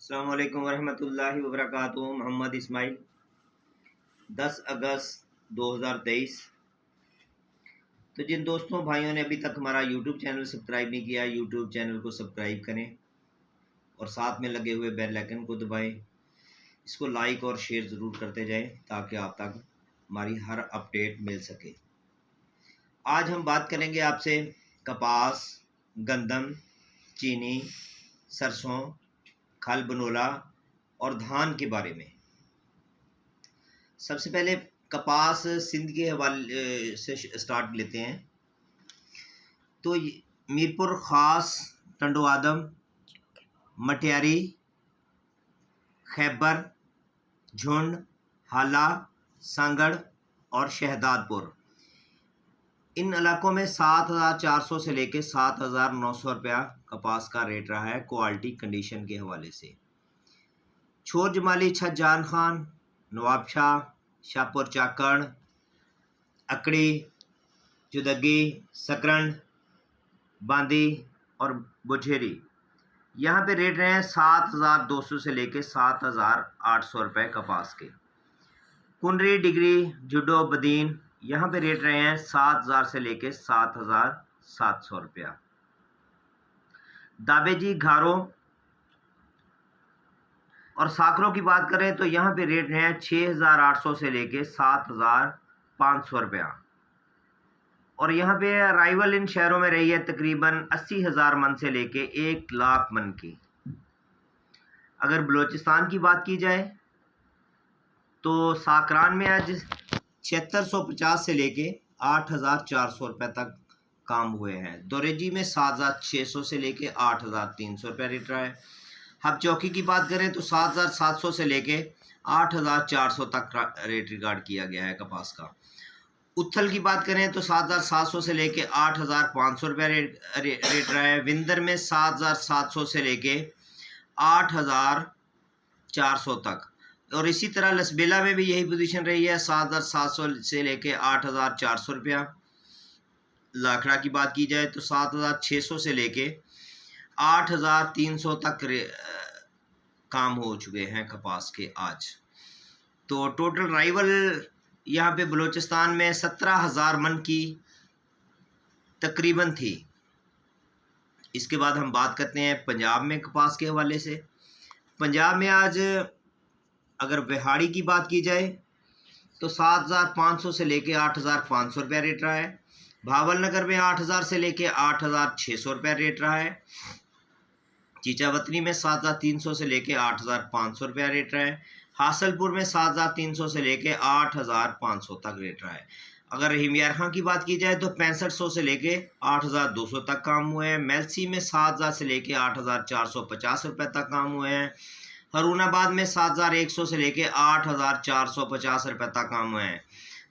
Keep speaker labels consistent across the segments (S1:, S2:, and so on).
S1: अस्सलाम वालेकुम वरहमतुल्लाहि वबरकातुहू। मोहम्मद इस्माइल, 10 अगस्त 2023। तो जिन दोस्तों भाइयों ने अभी तक हमारा यूट्यूब चैनल सब्सक्राइब नहीं किया, यूट्यूब चैनल को सब्सक्राइब करें और साथ में लगे हुए बेल आइकन को दबाएं। इसको लाइक और शेयर ज़रूर करते जाएं ताकि आप तक हमारी हर अपडेट मिल सके। आज हम बात करेंगे आपसे कपास, गंदम, चीनी, सरसों, खल बनोला और धान के बारे में। सबसे पहले कपास सिंध के हवाले से स्टार्ट लेते हैं। तो मीरपुर ख़ास, टंडोआदम, मटियारी, खैबर, झुंड, हाला, सांगड़ और शहदादपुर, इन इलाकों में 7,400 से लेकर 7,900 रुपया कपास का रेट रहा है क्वालिटी कंडीशन के हवाले से। छोर जमाली, छजान खान, नवाबशाह, शाहपुर चाकड़, अकड़ी, जुदगी, सकरन, बांदी और बुझेरी, यहाँ पे रेट रहे हैं 7,200 से लेकर 7,800 रुपये कपास के। कुंडरी, डिग्री, जुडो, बदीन, यहाँ पे रेट रहे हैं 7,000 से लेकर 7,700 रुपया। दाबेजी, घारो और साकरों की बात करें तो यहाँ पे रेट रहे हैं 6,800 से लेकर 7,500 रुपया। और यहाँ पे अराइवल इन शहरों में रही है तकरीबन 80,000 मन से लेके 1,00,000 मन की। अगर बलूचिस्तान की बात की जाए तो साकरान में आज 7650 से लेके 8,400 रुपये तक काम हुए हैं। दोरेजी में 7,600 से लेके 8,300 रुपये रेट रहा है। हब चौकी की बात करें तो 7,700 से लेके 8,400 तक रेट रिकॉर्ड किया गया है कपास का। उथल की बात करें तो 7,700 से लेके 8,500 रुपये रेट रहा है। विंदर में 7,700 से लेके 8,400 तक। और इसी तरह लसबेला में भी यही पोजीशन रही है, 7,700 से लेके 8,400 रुपया। लाखड़ा की बात की जाए तो 7,600 से लेके 8,300 तक काम हो चुके हैं कपास के आज। तो टोटल राइवल यहाँ पे बलूचिस्तान में 17,000 मन की तकरीबन थी। इसके बाद हम बात करते हैं पंजाब में कपास के हवाले से। पंजाब में आज अगर बिहाड़ी की बात की जाए तो 7,500 से लेके 8,500 रुपया रेट रहा है। भावलनगर में 8,000 से लेके 8,600 रुपया रेट रहा है। चीचावतनी में 7,300 से लेके 8,500 रुपया रेट रहा है। हासलपुर में 7,300 से लेके 8,500 तक रेट रहा है। अगर रहीमियार खां की बात की जाए तो 6500 से लेके 8,200 तक काम हुए हैं। मेलसी में 7,000 से लेके 8,450 रुपये तक काम हुए हैं। हरूनाबाद में 7,100 से लेके 8,450 रुपये तक काम हुए हैं।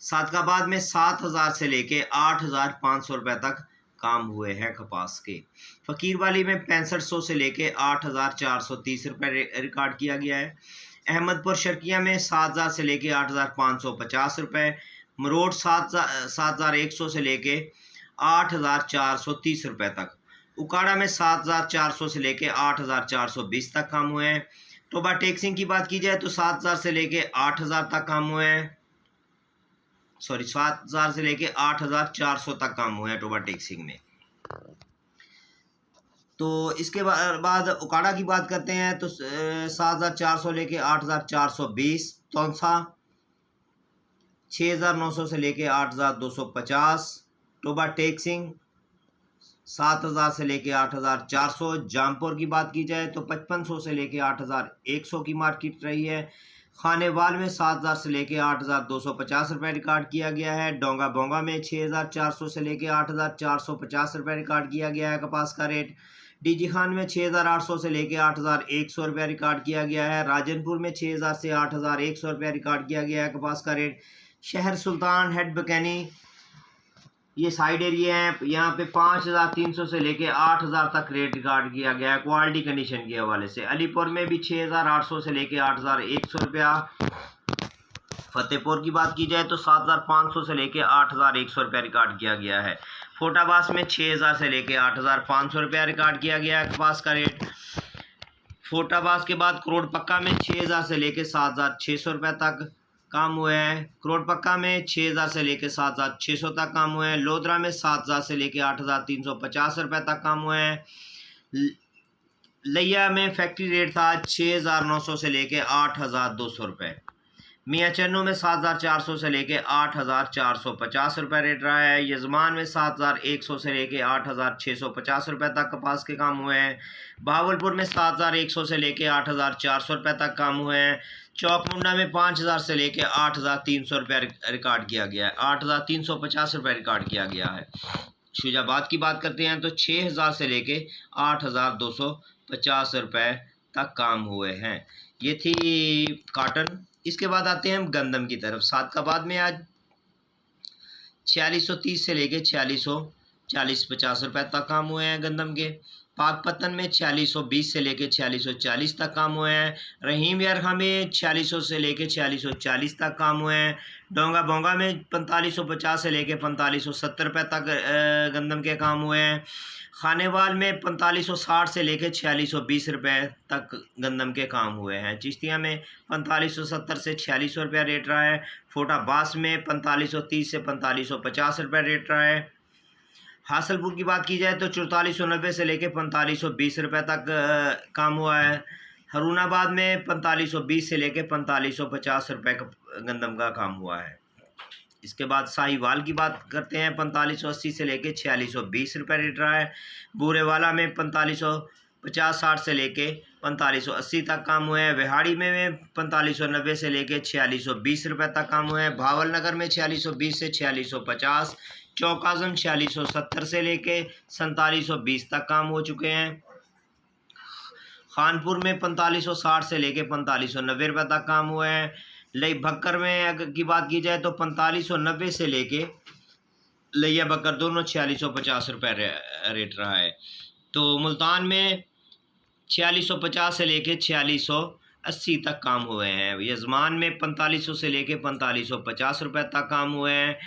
S1: सादकाबाद में 7,000 से लेके 8,500 रुपये तक काम हुए हैं कपास के। फ़कीरवाली में 6500 से लेके 8,430 रुपये रिकॉर्ड किया गया है। अहमदपुर शर्किया में 7,000 से लेके 8,550 रुपये। मरोड़ 7,100 से लेके 8,430 रुपये तक। उकाड़ा में 7,400 से लेके 8,420 तक काम हुए हैं। टोबा टेक्सिंग की बात की जाए तो 7,000 से लेके 8,000 तक काम हुए हैं। 7,000 से लेके 8,400 तक काम हुए हैं टोबा टेक्सिंग में। तो इसके बाद उकाड़ा की बात करते हैं तो 7,400 लेके 8,420। तौंसा 6,900 से लेके 8,250। टोबा टेक्सिंग 7,000 से लेके 8,400। जामपुर की बात की जाए तो 5,500 से लेके 8,100 की मार्केट रही है। खानेवाल में 7,000 से लेके 8,250 रुपये रिकॉर्ड किया गया है। डोंगा बोंगा में 6,400 से लेके 8,450 रुपये रिकॉर्ड किया गया है कपास का रेट। डीजी खान में 6,800 से लेके 8,100 रुपया रिकॉर्ड किया गया है। राजनपुर में 6,000 से 8,100 रुपया रिकॉर्ड किया गया है कपास का रेट। शहर सुल्तान, हेड बकैनी, ये साइड एरिया हैं, यहाँ पे 5,300 से लेके 8,000 तक रेट रिकॉर्ड किया गया है क्वालिटी कंडीशन के हवाले से। अलीपुर में भी 6,800 से लेके 8,100 रुपया। फतेहपुर की बात की जाए तो 7,500 से लेके 8,100 रुपया रिकॉर्ड किया गया है। फोटाबास में 6,000 से लेके 8,500 रुपया रिकॉर्ड किया गया है कपास का रेट। फोटाबाज के बाद करोड़ पक्का में 6,000 से लेके 7,600 रुपये तक काम हुए हैं। करोड़ पक्का में 6,000 से लेके 7,600 तक काम हुए हैं। लोधरा में 7,000 से लेके 8,350 रुपये तक काम हुए हैं। लिया में फैक्ट्री रेट था 6,900 से लेके 8,200 रुपये। मियाँ चन्नू में 7,400 से लेके 8,450 रुपये रेट रहा है। यजमान में 7,100 से लेके 8,650 रुपये तक कपास के काम हुए हैं। भावलपुर में 7,100 से लेके 8,400 रुपये तक काम हुए हैं। चौक मुंडा में 5,000 से लेके 8,300 रुपये रिकॉर्ड किया गया है। 8,350 रुपये रिकॉर्ड किया गया है। शुजाबाद की बात करते हैं तो 6,000 से लेके 8,250 रुपये तक काम हुए हैं। ये थी काटन। इसके बाद आते हैं हम गंदम की तरफ। सादकाबाद में आज 4630 से लेके 4640-50 रुपये तक काम हुए हैं गंदम के। पाकपतन में 4620 से लेके 4640 तक काम हुए हैं। रहीम यारखा में 4600 से लेके 4640 तक काम हुए हैं। डोंगा बोंगा में 4550 से लेके 4570 रुपये तक गंदम के काम हुए हैं। खानेवाल में 4560 से लेके 4620 रुपये तक गंदम के काम हुए हैं। चिश्तिया में 4570 से 4600 रुपया रेट रहा है। फोटाबास में 4530 से 4550 रुपये रेट रहा है। हासलपुर की बात की जाए तो 4490 से लेके 4520 रुपये तक काम हुआ है। हरुणाबाद में 4520 से लेके 4550 रुपये का गंदम का काम हुआ है। इसके बाद साहिवाल की बात करते हैं। 4580 से लेके 4620 रुपये रेट रहा है। बूरेवाला में 4550-60 से लेके 4580 तक काम हुए हैं। विहाड़ी में 4590 से लेके 4620 रुपये तक काम हुए हैं। भावल नगर में 4620 से 4650। चौक आजम 4670 से लेके 4720 तक काम हो चुके हैं। खानपुर में 4560 से लेके 4590 रुपये तक काम हुए हैं। लई भक्कर में अगर की बात की जाए तो 4590 से लेके लिया बकर दोनों 4650 रुपये रेट रहा है। तो मुल्तान में 4650 से लेके 4680 तक काम हुए हैं। यजमान में 4500 से लेके 4550 रुपये तक काम हुए हैं।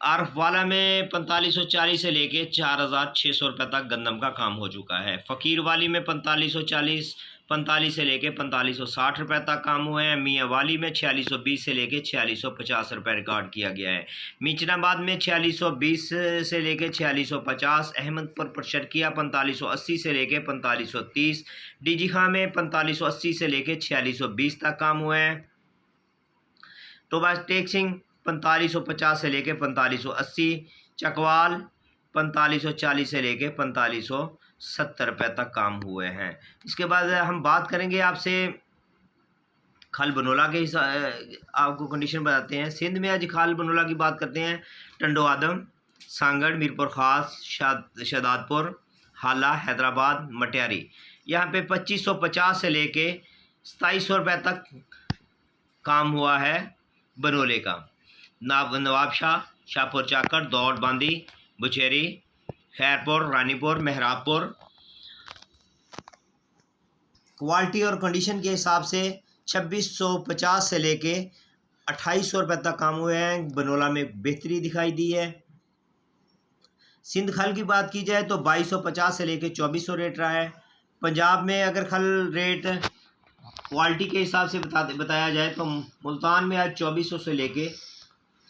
S1: आरफ वाला में 4540 से लेके 4600 रुपये तक गंदम का काम हो चुका है। फ़कीर वाली में 4540 से लेके 4560 रुपये तक काम हुए हैं। मियाँ वाली में 4620 से लेके 4650 रुपये रिकॉर्ड किया गया है। मीचनाबाद में 4620 से लेके 4650। अहमदपुर परशरकिया 4580 से लेके 4530। डीजी खां में 4580 से लेके 4620 तक काम हुए हैं। तो बस टेक सिंह 4550 से लेके 4580। चकवाल 4540 से लेके 4570 रुपये तक काम हुए हैं। इसके बाद हम बात करेंगे आपसे खाल बनोला के आपको कंडीशन बताते हैं। सिंध में आज खाल बनोला की बात करते हैं। टंडो आदम, सांगड़, मीरपुर ख़ास, शहदादपुर, हाला, हैदराबाद, मटियारी, यहाँ पे 2550 से लेके 2700 रुपये तक काम हुआ है बनोले का। नवाबशाह, शाहपुर चाकर, दौड़ बांदी, बुचेरी, खैरपुर, रानीपुर, मेहराबपुर। क्वालिटी और कंडीशन के हिसाब से 2650 से लेके 2800 रुपये तक काम हुए हैं। बनोला में बेहतरी दिखाई दी है। सिंध खल की बात की जाए तो 2250 से लेके 2400 रेट रहा है। पंजाब में अगर खल रेट क्वालिटी के हिसाब से बताया जाए तो मुल्तान में आज 2400 से लेके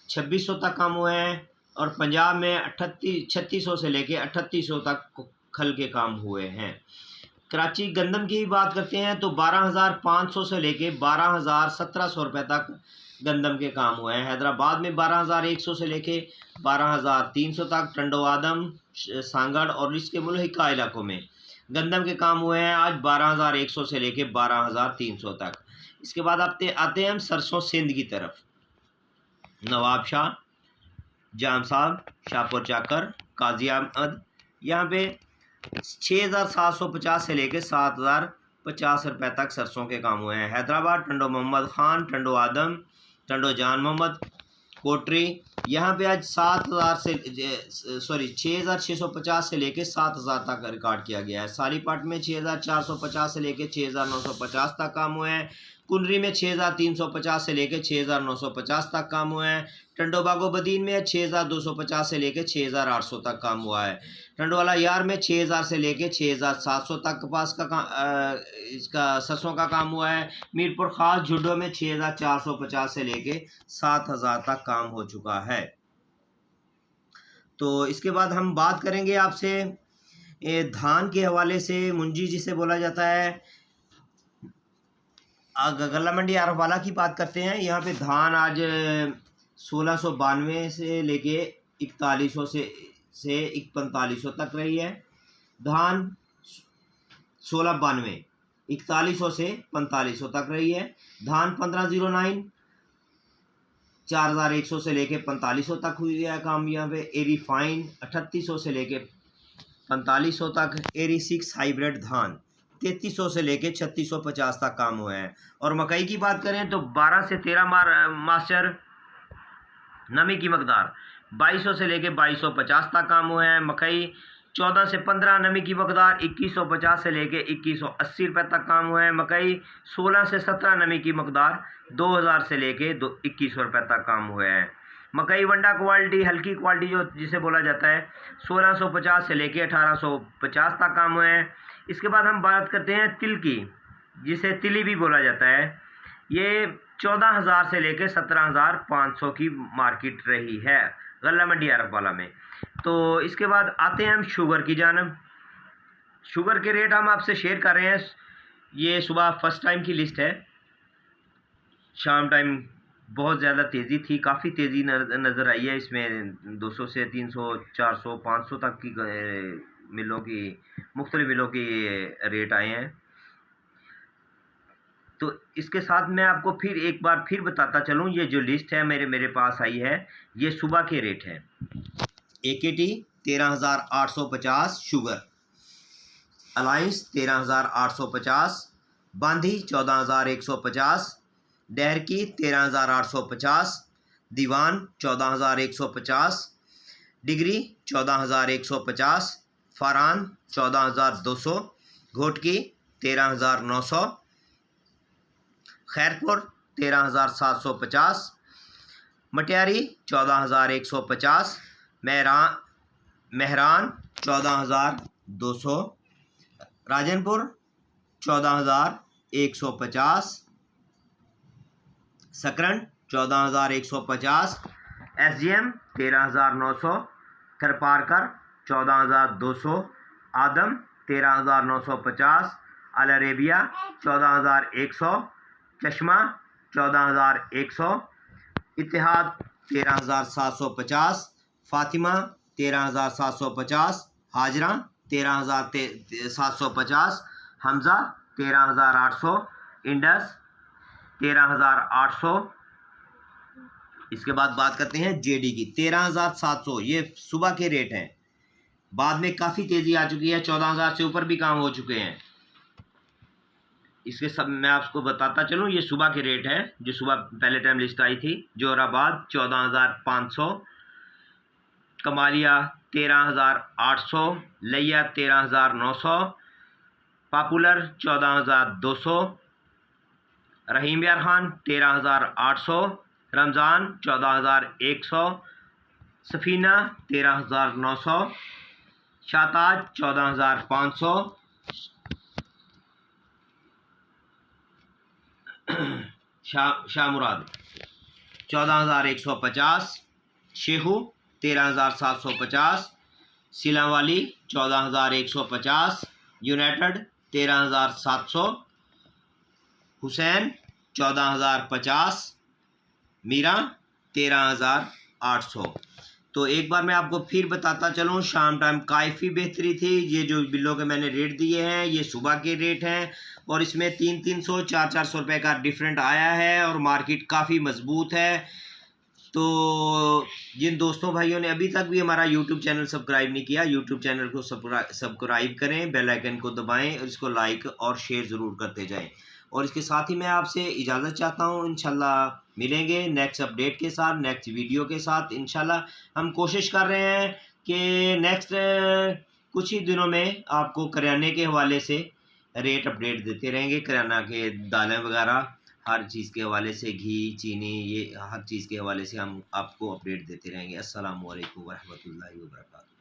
S1: 2600 तक काम हुए हैं। और पंजाब में 3600 से लेके 3800 तक खल के काम हुए हैं। कराची गंदम की बात करते हैं तो 12,500 से लेके 12,1700 रुपये तक गंदम के काम हुए हैं। हैदराबाद में 12,100 से लेके 12,300 तक। टंडो आदम, सांगड़ और इसके मुल्हिका इलाकों में गंदम के काम हुए हैं आज 12,100 से लेके 12,300 तक। इसके बाद आते हैं हम सरसों सिंध की तरफ। नवाबशाह, जाम साहब, शाहपुर चाकर, काजी अहमद, यहाँ पे 6,750 से लेके 7,050 रुपये तक सरसों के काम हुए हैं। हैदराबाद टंडो मोहम्मद ख़ान, टंडो आदम, टंडो जान मोहम्मद, कोटरी, यहाँ पे आज 6,650 से लेके 7,000 तक रिकॉर्ड किया गया है। सारीपाट में 6,450 से लेके 6,950 तक काम हुए हैं। कुनरी में 6,350 से लेकर 6,950 तक काम हुआ है। टंडोबागो बदीन में 6,250 से लेकर 6,800 तक काम हुआ है। टंडवाला यार में 6,000 से लेकर 6,700 तक कपास का इसका सरसों का काम हुआ है। मीरपुर खास झुड्डो में 6,450 से लेकर 7,000 तक काम हो चुका है। तो इसके बाद हम बात करेंगे आपसे धान के हवाले से, मुंजी जिसे बोला जाता है। गल्ला मंडी आरफवाला की बात करते हैं। यहाँ पे धान आज 1692 से लेके 4100 से 4500 तक रही है। धान 1692 4100 से 4500 तक रही है। धान 1509 4100 से लेके 4500 तक हुई है काम यहाँ पे। एरी फाइन 3800 से लेके 4500 तक। एरी 6 हाइब्रिड धान 3300 से लेके 3650 तक काम हुए हैं। और मकई की बात करें तो 12 से 13 मास्टर नमी की मकदार 2200 से लेके 2250 तक काम हुए हैं। मकई 14 से 15 नमी की मकदार 2150 से लेके 2180 रुपये तक काम हुए हैं। मकई 16 से 17 नमी की मकदार 2000 से लेके 2100 रुपये तक काम हुए हैं। मकई वंडा क्वालिटी हल्की क्वालिटी जो जिसे बोला जाता है 1650 से लेके 1850 तक काम हुए हैं। इसके बाद हम बात करते हैं तिल की, जिसे तिली भी बोला जाता है। ये 14,000 से लेके 17,500 की मार्केट रही है गल्ला मंडी आरफवाला में। तो इसके बाद आते हैं हम शुगर की जानब। शुगर के रेट हम आपसे शेयर कर रहे हैं। ये सुबह फर्स्ट टाइम की लिस्ट है। शाम टाइम बहुत ज़्यादा तेज़ी थी, काफ़ी तेज़ी नज़र आई है इसमें। 200 से 300 400 500 तक की मिलों की मुख्तलिफ मिलों की रेट आए हैं। तो इसके साथ मैं आपको फिर एक बार फिर बताता चलूँ, ये जो लिस्ट है मेरे पास आई है, ये सुबह के रेट हैं। AKT 13,850 शुगर, अलायंस 13,850, बांधी 14,150, डहर की 13,850, दीवान 14,150, डिग्री 14,150, फारान 14,200, घोटकी 13,900, खैरपुर 13,750, मटियारी 14,150, मेहरान 14,200, राजनपुर 14,150, सकरन 14,150, SGM 13,900, थरपारकर 14,200, आदम 13,950, अल अरेबिया 14,100, चश्मा 14,100, इत्तेहाद 13,750, फातिमा 13,750, हाजरा 13,750, हमज़ा 13,800, इंडस 13,800। इसके बाद बात करते हैं JD की 13,700। ये सुबह के रेट हैं। बाद में काफ़ी तेज़ी आ चुकी है, 14,000 से ऊपर भी काम हो चुके हैं। इसके सब मैं आपको बताता चलूँ, ये सुबह के रेट हैं जो सुबह पहले टाइम लिस्ट आई थी। जोराबाद 14,500, कमालिया 13,800, लिया 13,900, पॉपुलर 14,200, रहीम यार खान 13,800, रमज़ान 14,100, सफ़ीना 13,900, शाताज 14,500, शाह मुराद 14,150, शेहू 13,750, सिलावाली 14,150, यूनाइटेड 13,700, हुसैन 14,050, मीरा 13,800। तो एक बार मैं आपको फिर बताता चलूँ, शाम टाइम काफ़ी बेहतरी थी। ये जो बिलों के मैंने रेट दिए हैं ये सुबह के रेट हैं और इसमें 300 400 रुपये का डिफरेंट आया है और मार्केट काफ़ी मजबूत है। तो जिन दोस्तों भाइयों ने अभी तक भी हमारा YouTube चैनल सब्सक्राइब नहीं किया, YouTube चैनल को सब्सक्राइब करें, बेल आइकन को दबाएं और इसको लाइक और शेयर ज़रूर करते जाएं। और इसके साथ ही मैं आपसे इजाज़त चाहता हूँ। इंशाल्लाह मिलेंगे नेक्स्ट अपडेट के साथ, नेक्स्ट वीडियो के साथ। इंशाल्लाह हम कोशिश कर रहे हैं कि नेक्स्ट कुछ ही दिनों में आपको करियाने के हवाले से रेट अपडेट देते रहेंगे। करियाना के दालें वगैरह हर चीज़ के हवाले से, घी, चीनी, ये हर चीज़ के हवाले से हम आपको अपडेट देते रहेंगे। अस्सलामु अलैकुम वरहमतुल्लाहि वबरकातुहू।